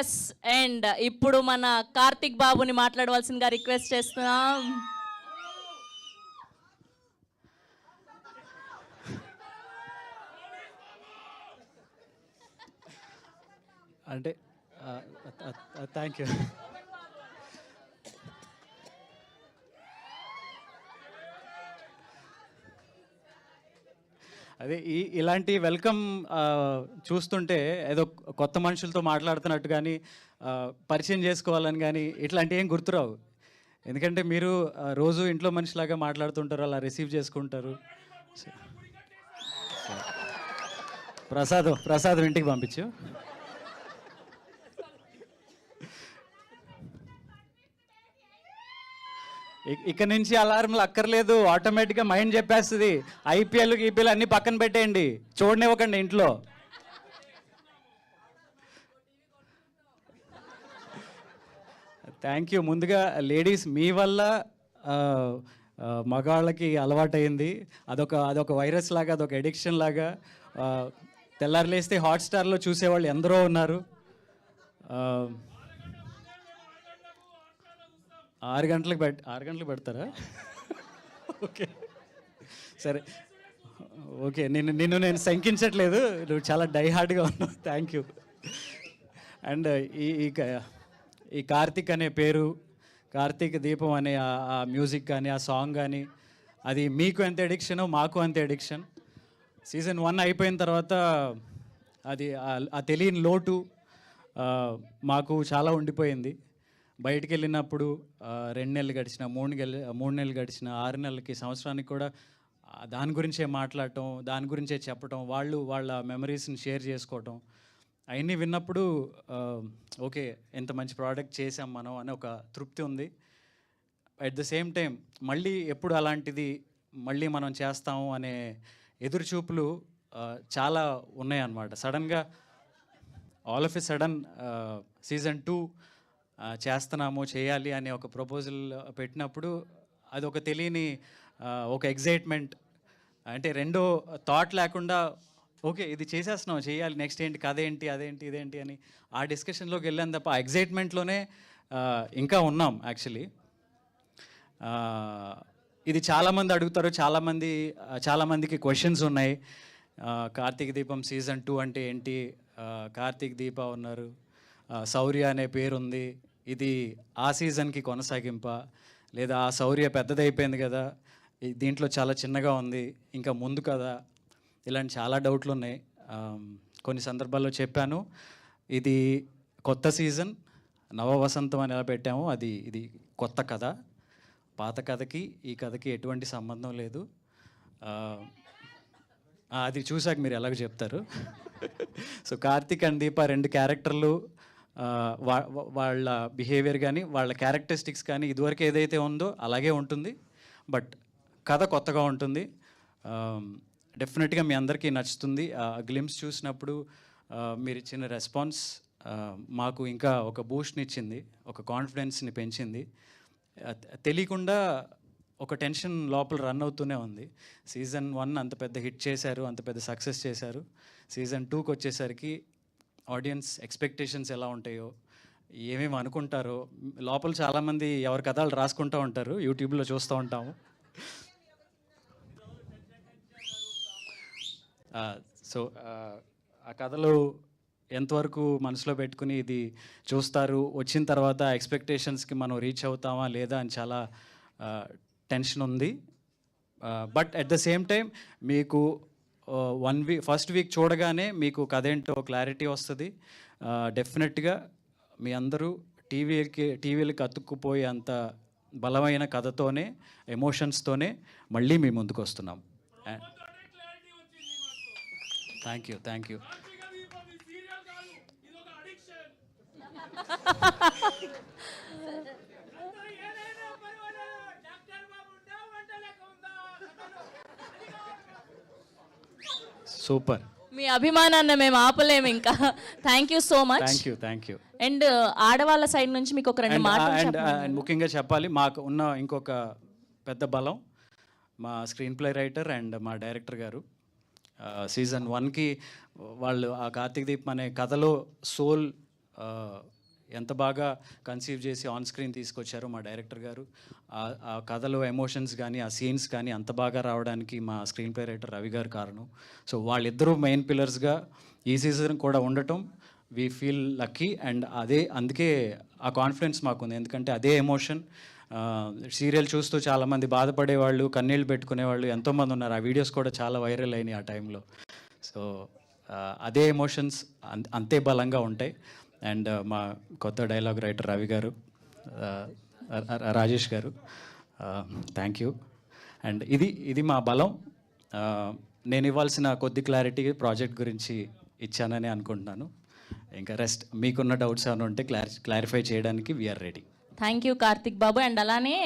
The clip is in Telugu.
ఎస్. అండ్ ఇప్పుడు మన కార్తిక్ బాబుని మాట్లాడవలసిందిగా రిక్వెస్ట్ చేస్తున్నాం. అంటే థ్యాంక్ యూ. అదే ఇలాంటి వెల్కమ్ చూస్తుంటే ఏదో కొత్త మనుషులతో మాట్లాడుతున్నట్టు కానీ పరిచయం చేసుకోవాలని కానీ ఇట్లాంటివి ఏం గుర్తురావు. ఎందుకంటే మీరు రోజు ఇంట్లో మనిషిలాగా మాట్లాడుతుంటారు, అలా రిసీవ్ చేసుకుంటారు. ప్రసాదం ఇంటికి పంపించు. ఇక్కడ నుంచి అలారంలు అక్కర్లేదు, ఆటోమేటిక్గా మైండ్ చెప్పేస్తుంది. ఐపీఎల్ అన్నీ పక్కన పెట్టేయండి, చూడనివ్వకండి ఇంట్లో. Thank you. ముందుగా లేడీస్ మీ వల్ల మగవాళ్ళకి అలవాటైంది. అదొక వైరస్ లాగా, అదొక ఎడిక్షన్ లాగా. తెల్లారు లేస్తే హాట్స్టార్లో చూసేవాళ్ళు ఎందరో ఉన్నారు. 6 గంటలకు పెడతారా? ఓకే సరే, ఓకే. నిన్ను నేను శంకించట్లేదు, నువ్వు చాలా డైహార్డ్గా ఉన్నావు. Thank you. అండ్ ఈ కార్తిక్ అనే పేరు, కార్తీక దీపం అనే ఆ మ్యూజిక్ కానీ, ఆ సాంగ్ కానీ, అది మీకు ఎంత ఎడిక్షనో మాకు అంతే ఎడిక్షన్. సీజన్ 1 అయిపోయిన తర్వాత అది ఆ తెలియని లోటు మాకు చాలా ఉండిపోయింది. బయటికి వెళ్ళినప్పుడు 2 నెలలు గడిచిన, 3 నెలలు గడిచిన, 6 నెలలకి, సంవత్సరానికి కూడా దాని గురించే మాట్లాడటం, దాని గురించే చెప్పటం, వాళ్ళ మెమరీస్ని షేర్ చేసుకోవటం, అవన్నీ విన్నప్పుడు ఓకే, ఎంత మంచి ప్రోడక్ట్ చేసాం మనం అనే ఒక తృప్తి ఉంది. అట్ ద సేమ్ టైం మళ్ళీ ఎప్పుడు అలాంటిది మళ్ళీ మనం చేస్తాము అనే ఎదురుచూపులు చాలా ఉన్నాయన్నమాట. సడన్గా all of a sudden season 2 చేయాలి అనే ఒక ప్రపోజల్ పెట్టినప్పుడు అది ఒక తెలియని ఒక ఎగ్జైట్మెంట్. అంటే రెండో థాట్ లేకుండా ఓకే ఇది చేసేస్తున్నాం, చేయాలి, నెక్స్ట్ ఏంటి, కథ ఏంటి, అదేంటి, ఇదేంటి అని ఆ డిస్కషన్లోకి వెళ్ళాను తప్ప ఆ ఎగ్జైట్మెంట్లోనే ఇంకా ఉన్నాం యాక్చువల్లీ. ఇది చాలామంది అడుగుతారు, చాలామందికి క్వశ్చన్స్ ఉన్నాయి. కార్తీక దీపం సీజన్ 2 అంటే ఏంటి, కార్తీక్ దీప ఉన్నారు, శౌర్య అనే పేరుంది, ఇది ఆ సీజన్కి కొనసాగింప, లేదా ఆ శౌర్య పెద్దదైపోయింది కదా, దీంట్లో చాలా చిన్నగా ఉంది, ఇంకా ముందు కదా, ఇలాంటి చాలా డౌట్లు ఉన్నాయి. కొన్ని సందర్భాల్లో చెప్పాను, ఇది కొత్త సీజన్, నవ వసంతం అని ఎలా పెట్టాము, ఇది కొత్త కథ. పాత కథకి ఈ కథకి ఎటువంటి సంబంధం లేదు. అది చూసాక మీరు ఎలాగో చెప్తారు. సో కార్తీక్ అండ్ దీప 2 క్యారెక్టర్లు, వాళ్ళ బిహేవియర్ కానీ, వాళ్ళ క్యారెక్టరిస్టిక్స్ కానీ ఇదివరకు ఏదైతే ఉందో అలాగే ఉంటుంది. బట్ కథ కొత్తగా ఉంటుంది. డెఫినెట్గా మీ అందరికీ నచ్చుతుంది. గ్లిమ్స్ చూసినప్పుడు మీరు ఇచ్చిన రెస్పాన్స్ మాకు ఇంకా ఒక బూస్ట్ని ఇచ్చింది, ఒక కాన్ఫిడెన్స్ని పెంచింది. తెలియకుండా ఒక టెన్షన్ లోపల రన్ అవుతూనే ఉంది. సీజన్ 1 అంత పెద్ద హిట్ చేశారు, అంత పెద్ద సక్సెస్ చేశారు. సీజన్ 2కి వచ్చేసరికి ఆడియన్స్ ఎక్స్పెక్టేషన్స్ ఎలా ఉంటాయో, ఏమేమి అనుకుంటారో, లోపల చాలామంది ఎవరి కథలు రాసుకుంటూ ఉంటారు, యూట్యూబ్లో చూస్తూ ఉంటాము. సో ఆ కథలు ఎంతవరకు మనసులో పెట్టుకుని ఇది చూస్తారు, వచ్చిన తర్వాత ఎక్స్పెక్టేషన్స్కి మనం రీచ్ అవుతామా లేదా అని చాలా టెన్షన్ ఉంది. But at the same time మీకు ఫస్ట్ వీక్ చూడగానే మీకు కథ ఏంటో క్లారిటీ వస్తుంది. డెఫినెట్గా మీ అందరూ టీవీలకి అతుక్కుపోయే అంత బలమైన కథతోనే, ఎమోషన్స్తోనే మళ్ళీ మీ ముందుకు వస్తున్నాం. Thank you. సూపర్. మీ అభిమానాన్ని మేము ఆపలేము ఇంకా. Thank you so much. Thank you. And ఆడవాళ్ళ సైడ్ నుంచి మీకు ఒక 2 మాటలు ముఖ్యంగా చెప్పాలి, మాకు ఉన్న ఇంకొక పెద్ద బలం మా స్క్రీన్ ప్లే రైటర్ అండ్ మా డైరెక్టర్ గారు. సీజన్ 1కి వాళ్ళు ఆ కార్తీక్ దీప్ అనే కథలో సోల్ ఎంత బాగా కన్సీవ్ చేసి ఆన్ స్క్రీన్ తీసుకొచ్చారో మా డైరెక్టర్ గారు. ఆ కథలో ఎమోషన్స్ కానీ ఆ సీన్స్ కానీ అంత బాగా రావడానికి మా స్క్రీన్ ప్లే రైటర్ రవి గారు కారణం. సో వాళ్ళిద్దరూ మెయిన్ పిల్లర్స్గా ఈ సీజన్ కూడా ఉండటం వీ ఫీల్ లక్కీ. అండ్ అందుకే ఆ కాన్ఫిడెన్స్ మాకుంది. ఎందుకంటే అదే ఎమోషన్ సీరియల్ చూస్తూ చాలామంది బాధపడేవాళ్ళు, కన్నీళ్ళు పెట్టుకునేవాళ్ళు ఎంతోమంది ఉన్నారు. ఆ వీడియోస్ కూడా చాలా వైరల్ అయినాయి ఆ టైంలో. సో అదే ఎమోషన్స్ అంతే బలంగా ఉంటాయి. అండ్ మా కొత్త డైలాగ్ రైటర్ రవి గారు, రాజేష్ గారు, థ్యాంక్ యూ. అండ్ ఇది మా బలం. నేను ఇవ్వాల్సిన కొద్ది క్లారిటీ ప్రాజెక్ట్ గురించి ఇచ్చానని అనుకుంటున్నాను. ఇంకా రెస్ట్ మీకున్న డౌట్స్ ఏమైనా ఉంటే క్లారిఫై చేయడానికి we are ready. Thank you Karthik Babu. And అలానే